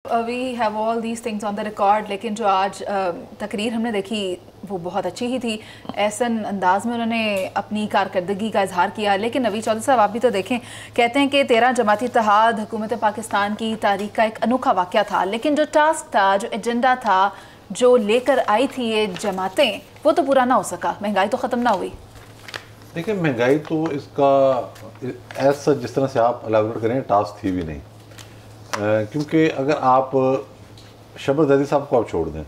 We have all these things on the record, लेकिन जो आज तकरीर हमने देखी वो बहुत अच्छी ही थी। ऐसन अंदाज में उन्होंने अपनी कारकर्दगी का इजहार किया। लेकिन नवीद चौधरी साहब, आप भी तो देखें, कहते हैं कि 13 जमाती इत्तेहाद हुकूमत पाकिस्तान की तारीख का एक अनोखा वाक़या था, लेकिन जो टास्क था, जो एजेंडा था, जो लेकर आई थी ये जमातें, वो तो पूरा ना हो सका। महंगाई तो ख़त्म ना हुई। देखिए, महंगाई तो इसका ऐसा जिस तरह से आप एलाबोरेट करें टास्क थी भी नहीं, क्योंकि अगर आप शबर जैदी साहब को आप छोड़ दें,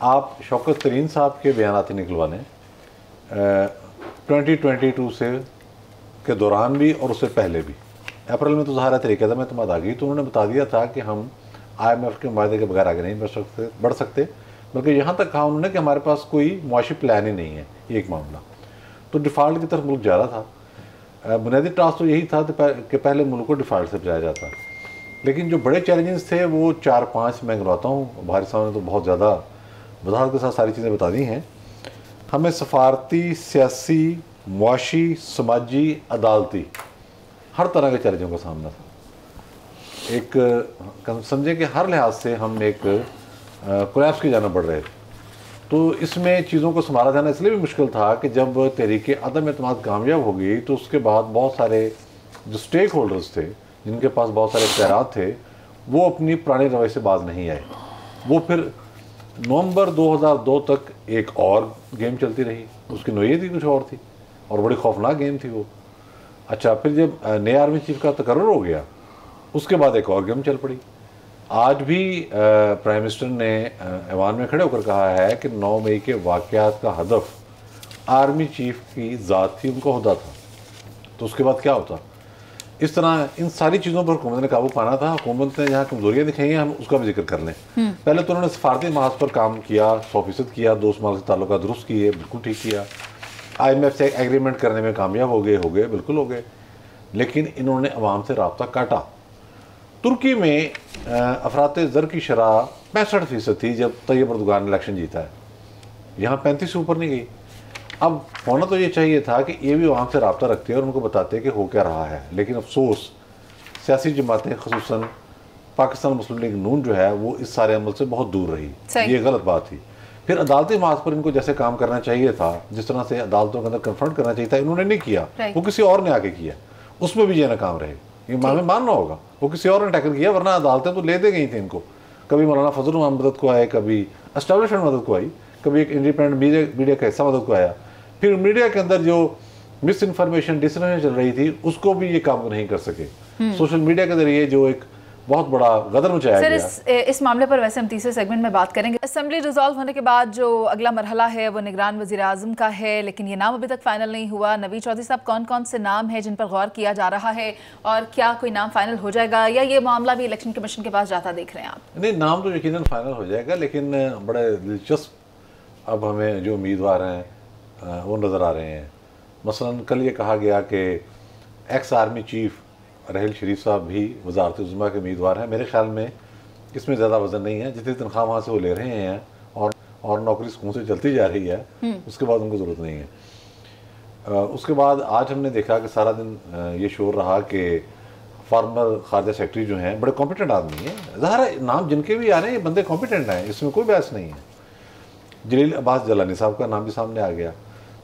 आप शौकत तरीन साहब के बयानात निकलवा लें 2022 से के दौरान भी और उससे पहले भी। अप्रैल में तो ज़ाहिर तरीके था, मैं तुम्हारा आ गई तो उन्होंने बता दिया था कि हम IMF के मायदे के बगैर आगे नहीं बढ़ सकते, बल्कि यहाँ तक कहा उन्होंने कि हमारे पास कोई मुआशी प्लान ही नहीं है। ये एक मामला तो डिफ़ाल्ट की तरफ मुल्क जा रहा था। बुनियादी टास्क तो यही था कि पहले मुल्क को डिफ़ाल्ट से बचाया जाता, लेकिन जो बड़े चैलेंजेस थे वो 4-5 मैं गिनवाता हूँ। भारी साहब ने तो बहुत ज़्यादा वजाहत के साथ सारी चीज़ें बता दी हैं। हमें सफारती, सियासी, मुआशी, समाजी, अदालती हर तरह के चैलेंजों का सामना था। एक समझें कि हर लिहाज से हम एक कोलैप्स की जाना बढ़ रहे थे। तो इसमें चीज़ों को संभाला जाना इसलिए भी मुश्किल था कि जब तहरीक अदम एतमाद कामयाब हो गई तो उसके बाद बहुत सारे जो स्टेक होल्डर्स थे, जिनके पास बहुत सारे इख्तियारात थे, वो अपनी पुरानी रवैये से बाज नहीं आए। वो फिर नवंबर 2002 तक एक और गेम चलती रही, उसकी नोयत ही कुछ और थी और बड़ी खौफनाक गेम थी वो। अच्छा, फिर जब नए आर्मी चीफ का तकर्रुर हो गया उसके बाद एक और गेम चल पड़ी। आज भी प्राइम मिनिस्टर ने ऐवान में खड़े होकर कहा है कि 9 मई के वाक़यात का हदफ आर्मी चीफ की ज़ात थी, उनका ओहदा था। तो उसके बाद क्या होता? इस तरह इन सारी चीज़ों पर हुकूमत ने काबू पाना था। हुकूमत ने जहाँ कमजोरियाँ दिखाई हैं हम उसका भी जिक्र कर लें। पहले तो उन्होंने सफारती महाज पर काम किया, 100% किया, दोस्त माल से ताल्लुका दुरुस्त किए, बिल्कुल ठीक किया। IMF से एग्रीमेंट करने में कामयाब हो गए, बिल्कुल हो गए, लेकिन इन्होंने अवाम से रब्ता काटा। तुर्की में अफरात ज़र की शरह 65% थी जब तैयब अर्दोगान ने इलेक्शन जीता है, यहाँ 35 से ऊपर नहीं गई। अब होना तो ये चाहिए था कि ये भी वहाँ से रब्ता रखते और उनको बताते कि हो क्या रहा है, लेकिन अफसोस सियासी जमातें ख़ुसूसन पाकिस्तान मुस्लिम लीग नून जो है वो इस सारे अमल से बहुत दूर रही। ये गलत बात थी। फिर अदालती महाज पर इनको जैसे काम करना चाहिए था, जिस तरह से अदालतों के अंदर कन्फ्रंट करना चाहिए था, इन्होंने नहीं किया। वो किसी और ने आके किया, उसमें भी ये नाकाम रहे। ये हमें मानना होगा, वो किसी और ने टैकल किया, वरना अदालतें तो ले दे गई थी इनको। कभी मौलाना फजल रहमान मदद को आए, कभी एस्टेब्लिशमेंट मदद को आई, कभी एक इंडिपेंडेंट मीडिया का हिस्सा मदद को आया। फिर मीडिया के अंदर जो मिस इन्फॉर्मेशन, डिसइन्फॉर्मेशन चल रही थी उसको भी ये काम नहीं कर सके। सोशल मीडिया के जरिए जो एक बहुत बड़ा गदर मचाया गया। इस मामले पर वैसे हम तीसरे सेगमेंट में बात करेंगे। असेंबली रिजॉल्व होने के बाद जो अगला मरहला है वो निगरान वज़ीर आज़म का है, लेकिन ये नाम अभी तक फाइनल नहीं हुआ। नवीद चौधरी साहब, कौन कौन से नाम हैं जिन पर गौर किया जा रहा है और क्या कोई नाम फाइनल हो जाएगा या ये मामला भी इलेक्शन कमीशन के पास जाता देख रहे हैं आप? नहीं, नाम तो यकीनन फाइनल हो जाएगा, लेकिन बड़े दिलचस्प अब हमें जो उम्मीदवार हैं वो नज़र आ रहे हैं। मसलन कल ये कहा गया कि एक्स आर्मी चीफ राहिल शरीफ साहब भी वज़ारत उज़्मा के उम्मीदवार हैं। मेरे ख्याल में इसमें ज़्यादा वजन नहीं है, जितनी तनख्वाह वहाँ से वो ले रहे हैं और नौकरी सुकून से चलती जा रही है, उसके बाद उनको ज़रूरत नहीं है। उसके बाद आज हमने देखा कि सारा दिन ये शोर रहा कि फॉर्मर खारजा सेक्रेटरी जो हैं बड़े कॉम्पिटेंट आदमी हैं। ज़ाहिर नाम जिनके भी आ रहे हैं ये बंदे कॉम्पिटेंट हैं, इसमें कोई बहस नहीं है। जलील अब्बास जलानी साहब का नाम भी सामने आ गया,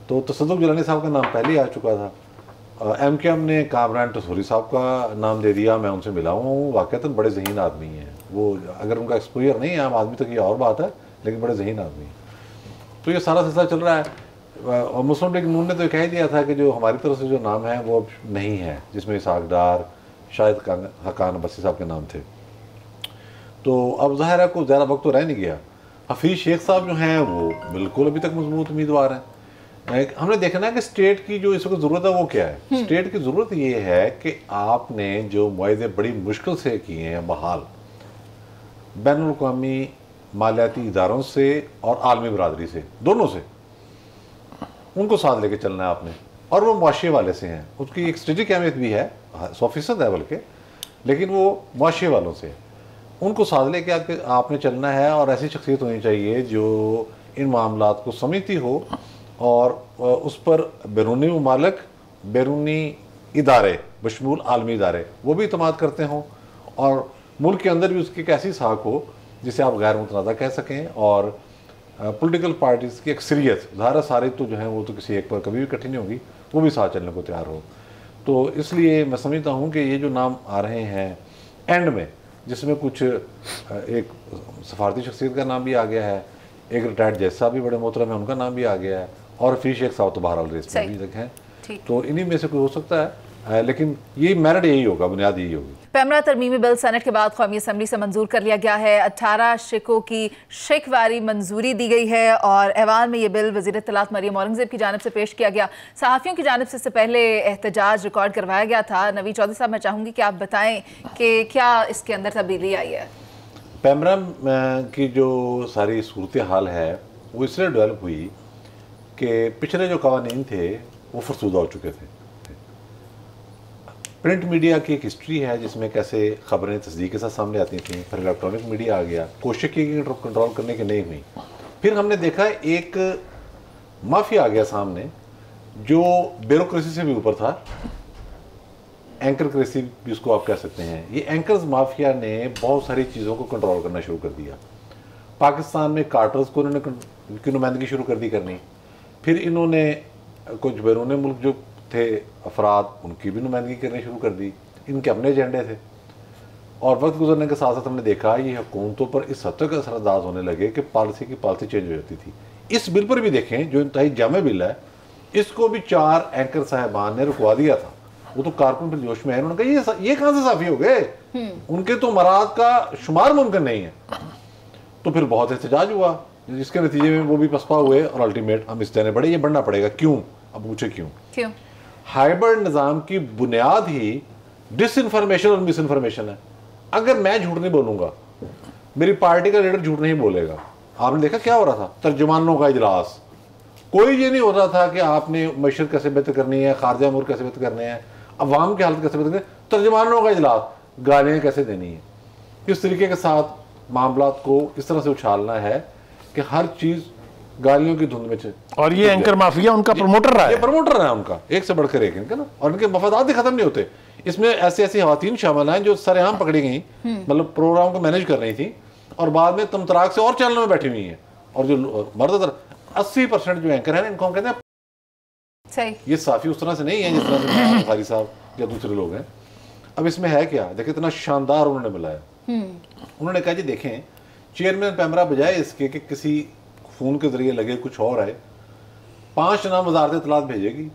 तो तसद्दुक़ जलानी साहब का नाम पहले ही आ चुका था। MKM ने कामरान टसूरी साहब का नाम दे दिया, मैं उनसे मिला हूँ, वाक़तन बड़े ज़हीन आदमी हैं वो। अगर उनका एक्सपोजर नहीं है आम आदमी तक ये और बात है, लेकिन बड़े ज़हीन आदमी हैं। तो ये सारा सिलसिला चल रहा है। और मुस्लिम लीग नून ने तो कह दिया था कि जो हमारी तरफ से जो नाम है वो अब नहीं है, जिसमें इसहाक डार, शायद हकान अब्बासी साहब के नाम थे। तो अब ज़ाहिर है को ज़्यादा वक्त तो रह नहीं गया। हफीज़ शेख साहब जो हैं वो बिल्कुल अभी तक मजबूत उम्मीदवार हैं। हमने देखना है कि स्टेट की जो इस वक्त ज़रूरत है वो क्या है। स्टेट की ज़रूरत ये है कि आपने जो मुआहदे बड़ी मुश्किल से किए हैं बहाल, बैनुल-अक़वामी मालियाती इदारों से और आलमी बरादरी से, दोनों से, उनको साथ लेके चलना है आपने। और वो मुआशरे वाले से हैं, उसकी एक स्ट्रेटेजिक अहमियत भी है, 100% है बल्कि, लेकिन वो मुआशरे वालों से, उनको साथ लेके आपने चलना है। और ऐसी शख्सियत होनी चाहिए जो इन मामलात को समझती हो और उस पर बैरूनी ममालिक, बैरूनी इदारे बशमूल आलमी इदारे वो भी इत्मीनान करते हों और मुल्क के अंदर भी उसकी एक ऐसी साख हो जिसे आप गैर मुतनाज़ा कह सकें, और पॉलिटिकल पार्टीज़ की अक्सरियत, ज़ाहिर सारे तो जो हैं वो तो किसी एक पर कभी भी इकट्ठी नहीं होगी, वो भी साथ चलने को तैयार हो। तो इसलिए मैं समझता हूँ कि ये जो नाम आ रहे हैं एंड में, जिसमें कुछ एक सफारती शख्सियत का नाम भी आ गया है, एक रिटायर्ड जज साहब भी बड़े मोहतरम है, उनका नाम भी आ गया है, और फिर शेख साहब तो बहरहाल रेस में भी हैं, तो इन्हीं में से कोई हो सकता है, लेकिन ये मेरिट यही होगा, बुनियाद यही होगी। पैमरा तरमीमी बिल सेनेट के बाद कौमी असम्बली से मंजूर कर लिया गया है। 18 शिकों की शिकवारी मंजूरी दी गई है और ऐवान में ये बिल वज़ीर इत्तलात मरियम औरंगज़ेब की जानिब से पेश किया गया। सहाफ़ियों की जानिब से इससे पहले एहतजाज रिकॉर्ड करवाया गया था। नवीद चौधरी साहब, मैं चाहूँगी कि आप बताएं कि क्या इसके अंदर तब्दीली आई है। पैमरा की जो सारी सूरत हाल है वो इसलिए डेवलप हुई कि पिछले जो कवानीन थे वो फरसूदा हो चुके थे। प्रिंट मीडिया की एक हिस्ट्री है जिसमें कैसे खबरें तस्दीक के साथ सामने आती थी, फिर इलेक्ट्रॉनिक मीडिया आ गया, कोशिश की कि कंट्रोल करने की नहीं हुई, फिर हमने देखा एक माफिया आ गया सामने जो ब्यूरोक्रेसी से भी ऊपर था, एंकर क्रेसी भी उसको आप कह सकते हैं। ये एंकर्स माफिया ने बहुत सारी चीज़ों को कंट्रोल करना शुरू कर दिया। पाकिस्तान में कार्टर्स को उन्होंने की नुमाइंदगी शुरू कर दी करनी, फिर इन्होंने कुछ बैरून मुल्क जो थे अफराद उनकी भी नुमाइंदगी करनी शुरू कर दी, इनके अपने एजेंडे थे, और वक्त गुजरने के साथ साथ हमने देखा ये हुकूमतों पर इस हद तक असरअंदाज होने लगे कि पॉलिसी की पॉलिसी चेंज हो जाती थी। इस बिल पर भी देखें जो इंतहाई जामे बिल है, इसको भी 4 एंकर साहिबान ने रुकवा दिया था। वो तो कारकुन फिर जोश में आए, उन्होंने कहा ये कहाँ से साफी हो गए, उनके तो मराद का शुमार मुमकिन नहीं है। तो फिर बहुत एहतजाज हुआ, जिसके नतीजे में वो भी पसपा हुए और अल्टीमेट हम इस देने पड़े, ये बढ़ना पड़ेगा। क्यों? अब पूछे क्यों? हाइब्रिड निज़ाम की बुनियाद ही डिसइंफॉर्मेशन और मिस इन्फॉर्मेशन है। अगर मैं झूठ नहीं बोलूंगा, मेरी पार्टी का लीडर झूठ नहीं बोलेगा। आपने देखा क्या हो रहा था, तर्जुमानों का इजलास, कोई ये नहीं हो रहा था कि आपने मैशत कैसे बेहतर करनी है, खारजा अमूर कैसे बेहतर करने हैं, अवाम की हालत कैसे बेहतर करनी है, तर्जुमानों का इजलास, गालियाँ कैसे देनी है, किस तरीके के साथ मामलात को इस तरह से उछालना है कि हर चीज़ गालियों की धुंध में चले। और ये एंकर माफिया उनका प्रमोटर रहा है, ये प्रमोटर है उनका, एक से बढ़कर एक इनका ना, और इनके मफादात भी खत्म नहीं होते। इसमें ऐसी ऐसी खवातीन शामिल हैं जो सरेआम पकड़ी गई, मतलब प्रोग्राम को मैनेज कर रही थी और बाद में तमतराक से और चैनलों में बैठी हुई हैं। और जो मर्द 80% जो एंकर है इनको हम कहते हैं सही, ये साफी उस तरह से नहीं है जिस तरह से बुखारी साहब या दूसरे लोग हैं। अब इसमें है क्या, देखिए इतना शानदार उन्होंने बुलाया, उन्होंने कहा जी देखें चेयरमैन पैमरा बजाय इसके कि किसी फ़ोन के जरिए लगे कुछ और आए, 5 नाम वजारत इत्तलात भेजेगी,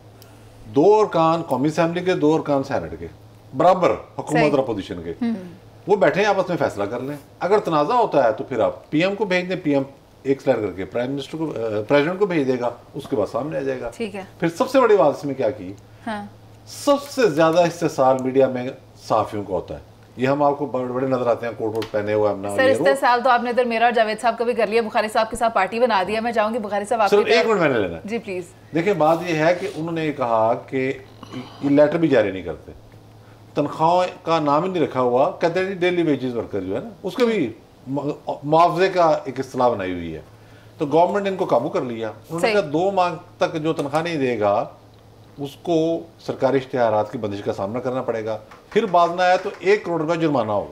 2 अरकान कौमी असम्बली के, 2 अरकान सेनेट के, बराबर हुकूमत और अपोजिशन के, वो बैठे आपस में फैसला कर लें। अगर तनाज़ा होता है तो फिर आप PM को भेज दें, PM एक स्लाइड करके प्राइम मिनिस्टर को, प्रेसिडेंट को भेज देगा, उसके बाद सामने आ जाएगा। ठीक है। फिर सबसे बड़ी बात इसमें क्या की, सबसे ज्यादा इस्तेसाल मीडिया में सहाफियों को होता है। ये हम आपको बड़े बड़े नजर आते हैं, कोट वोट पहने हुए अपना। सर इस्तेसाल तो आपने इधर मेरा और जावेद साहब का भी कर लिया, बुखारी साहब के साथ पार्टी बना दिया। मैं चाहूंगी बुखारी साहब सिर्फ 1 मिनट मैंने लेना जी प्लीज। देखिए बात ये है कि उन्होंने कहा कि ये लेटर भी जारी नहीं करते, तनख्वाह का नाम ही नहीं रखा हुआ, कहते हैं डेली वेजेस वर्कर जो है ना उसके भी मुआवजे का एक इस्तेलाह बनाई हुई है। तो गवर्नमेंट ने इनको काबू कर लिया। उन्होंने कहा 2 माह तक जो तनख्वाह नहीं देगा उसको सरकारी इश्तिहारात की बंदिश का सामना करना पड़ेगा, फिर बाद में आया तो 1 करोड़ रुपया जुर्माना होगा।